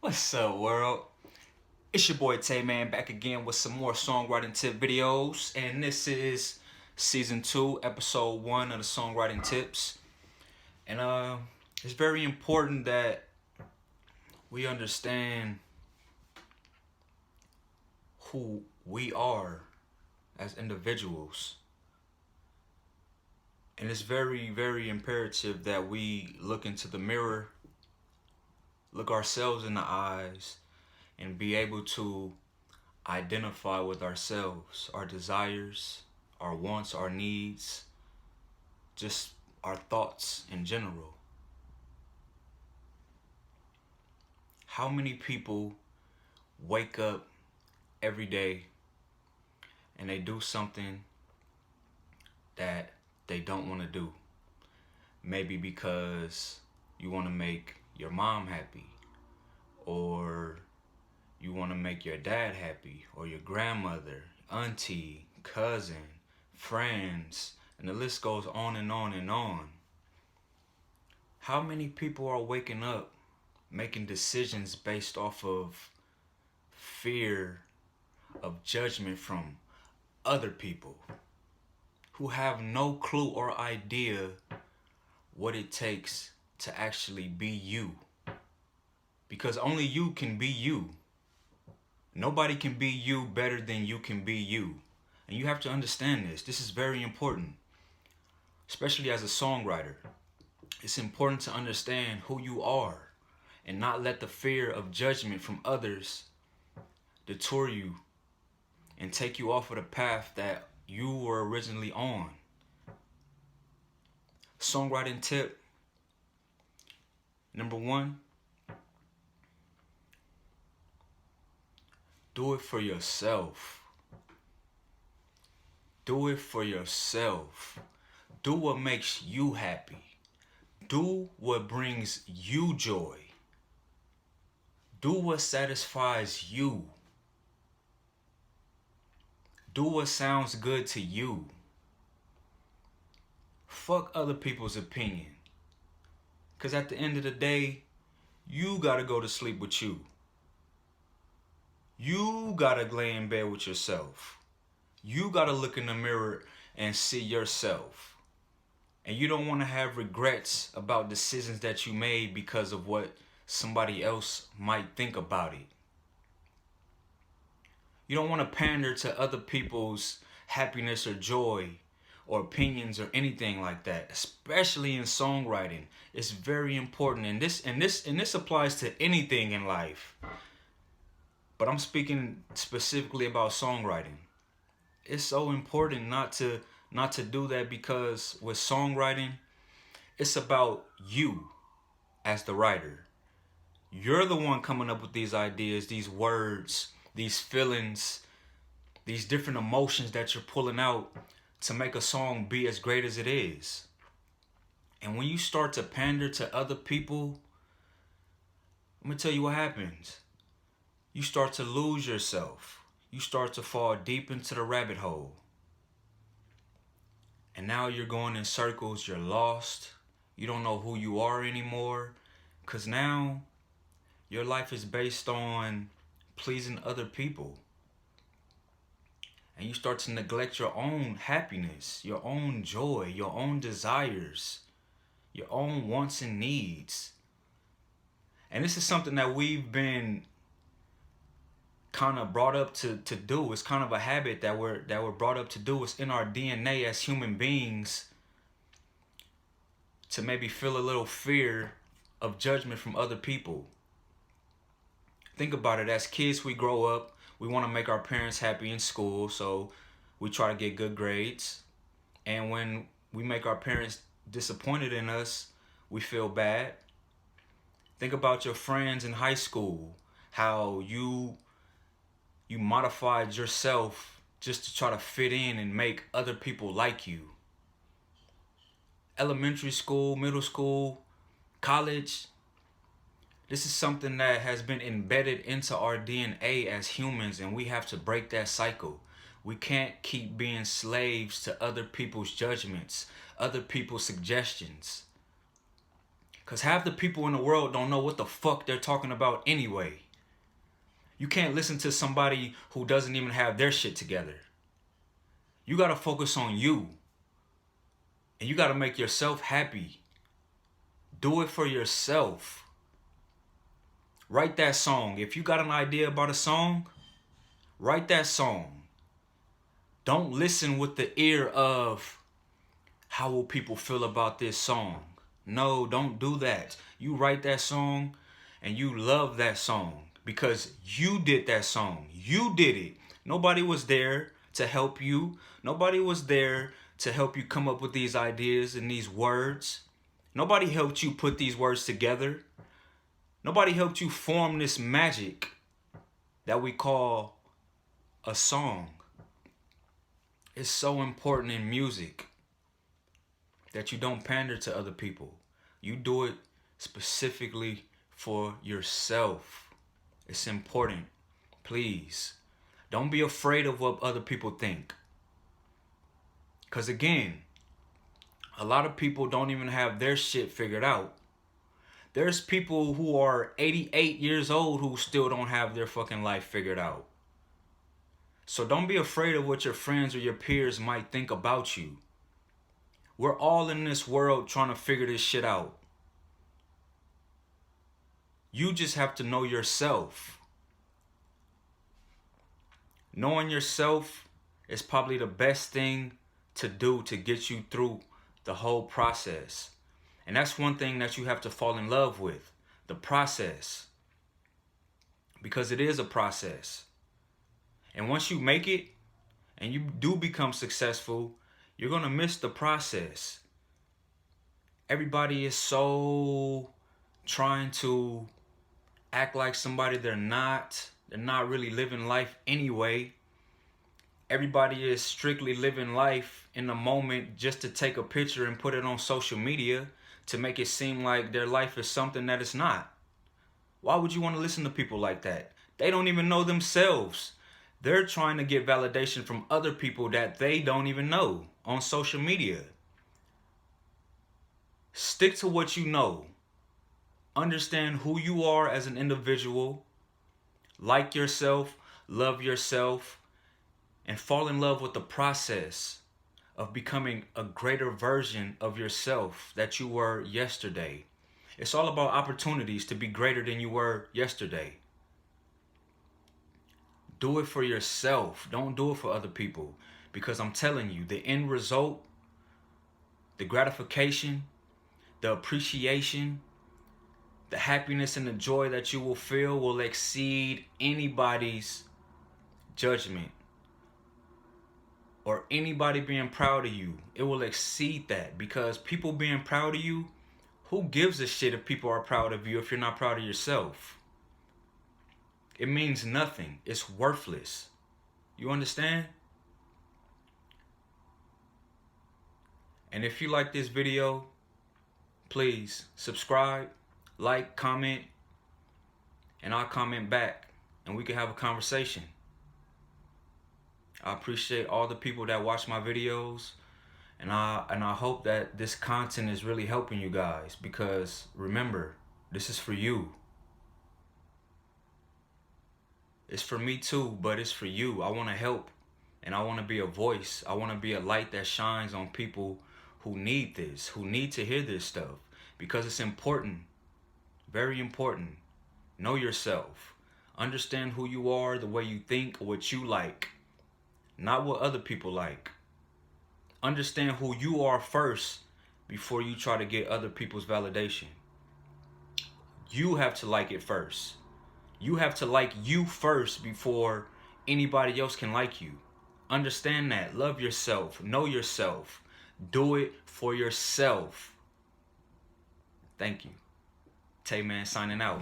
What's up, world? It's your boy Tay Man back again with some more songwriting tip videos, and this is season 2, episode 1 of the songwriting tips. And it's very important that we understand who we are as individuals. And it's very, very imperative that we look into the mirror, look ourselves in the eyes, and be able to identify with ourselves, our desires, our wants, our needs, just our thoughts in general. How many people wake up every day and they do something that they don't want to do? Maybe because you want to make your mom happy, or you want to make your dad happy, or your grandmother, auntie, cousin, friends, and the list goes on and on and on. How many people are waking up making decisions based off of fear of judgment from other people who have no clue or idea what it takes to actually be you? Because only you can be you. Nobody can be you better than you can be you. And you have to understand this. This is very important, especially as a songwriter. It's important to understand who you are and not let the fear of judgment from others detour you and take you off of the path that you were originally on. Songwriting tip number 1: do it for yourself. Do it for yourself. Do what makes you happy. Do what brings you joy. Do what satisfies you. Do what sounds good to you. Fuck other people's opinion. Because at the end of the day, you gotta go to sleep with you. You gotta lay in bed with yourself. You gotta look in the mirror and see yourself. And you don't want to have regrets about decisions that you made because of what somebody else might think about it. You don't want to pander to other people's happiness or joy or opinions or anything like that, especially in songwriting. It's very important, and this applies to anything in life. But I'm speaking specifically about songwriting. It's so important not to do that, because with songwriting, it's about you as the writer. You're the one coming up with these ideas, these words, these feelings, these different emotions that you're pulling out to make a song be as great as it is. And when you start to pander to other people, I'm gonna tell you what happens. You start to lose yourself. You start to fall deep into the rabbit hole. And now you're going in circles, you're lost. You don't know who you are anymore. Because now your life is based on pleasing other people. And you start to neglect your own happiness, your own joy, your own desires, your own wants and needs. And this is something that we've been kind of brought up to do. It's kind of a habit that we're brought up to do. It's in our DNA as human beings to maybe feel a little fear of judgment from other people. Think about it. As kids, we grow up, we want to make our parents happy in school, so we try to get good grades. And when we make our parents disappointed in us, we feel bad. Think about your friends in high school, how you modified yourself just to try to fit in and make other people like you. Elementary school, middle school, college, this is something that has been embedded into our DNA as humans, and we have to break that cycle. We can't keep being slaves to other people's judgments, other people's suggestions. Because half the people in the world don't know what the fuck they're talking about anyway. You can't listen to somebody who doesn't even have their shit together. You got to focus on you. And you got to make yourself happy. Do it for yourself. Write that song. If you got an idea about a song, write that song. Don't listen with the ear of, how will people feel about this song? No, don't do that. You write that song and you love that song because you did that song. You did it. Nobody was there to help you. Nobody was there to help you come up with these ideas and these words. Nobody helped you put these words together. Nobody helped you form this magic that we call a song. It's so important in music that you don't pander to other people. You do it specifically for yourself. It's important. Please, don't be afraid of what other people think. Because again, a lot of people don't even have their shit figured out. There's people who are 88 years old who still don't have their fucking life figured out. So don't be afraid of what your friends or your peers might think about you. We're all in this world trying to figure this shit out. You just have to know yourself. Knowing yourself is probably the best thing to do to get you through the whole process. And that's one thing that you have to fall in love with, the process. Because it is a process. And once you make it and you do become successful, you're going to miss the process. Everybody is so trying to act like somebody they're not. They're not really living life anyway. Everybody is strictly living life in the moment just to take a picture and put it on social media to make it seem like their life is something that it's not. Why would you want to listen to people like that? They don't even know themselves. They're trying to get validation from other people that they don't even know on social media. Stick to what you know. Understand who you are as an individual. Like yourself, love yourself, and fall in love with the process of becoming a greater version of yourself that you were yesterday. It's all about opportunities to be greater than you were yesterday. Do it for yourself. Don't do it for other people. Because I'm telling you, the end result, the gratification, the appreciation, the happiness and the joy that you will feel will exceed anybody's judgment or anybody being proud of you. It will exceed that, because people being proud of you, who gives a shit if people are proud of you if you're not proud of yourself? It means nothing. It's worthless. You understand? And if you like this video, please subscribe, like, comment, and I'll comment back and we can have a conversation. I appreciate all the people that watch my videos, and I hope that this content is really helping you guys, because remember, this is for you. It's for me too, but it's for you. I want to help, and I want to be a voice. I want to be a light that shines on people who need this, who need to hear this stuff, because it's important, very important. Know yourself. Understand who you are, the way you think, what you like, not what other people like. Understand who you are first before you try to get other people's validation. You have to like it first. You have to like you first before anybody else can like you. Understand that. Love yourself. Know yourself. Do it for yourself. Thank you. Tay Man signing out.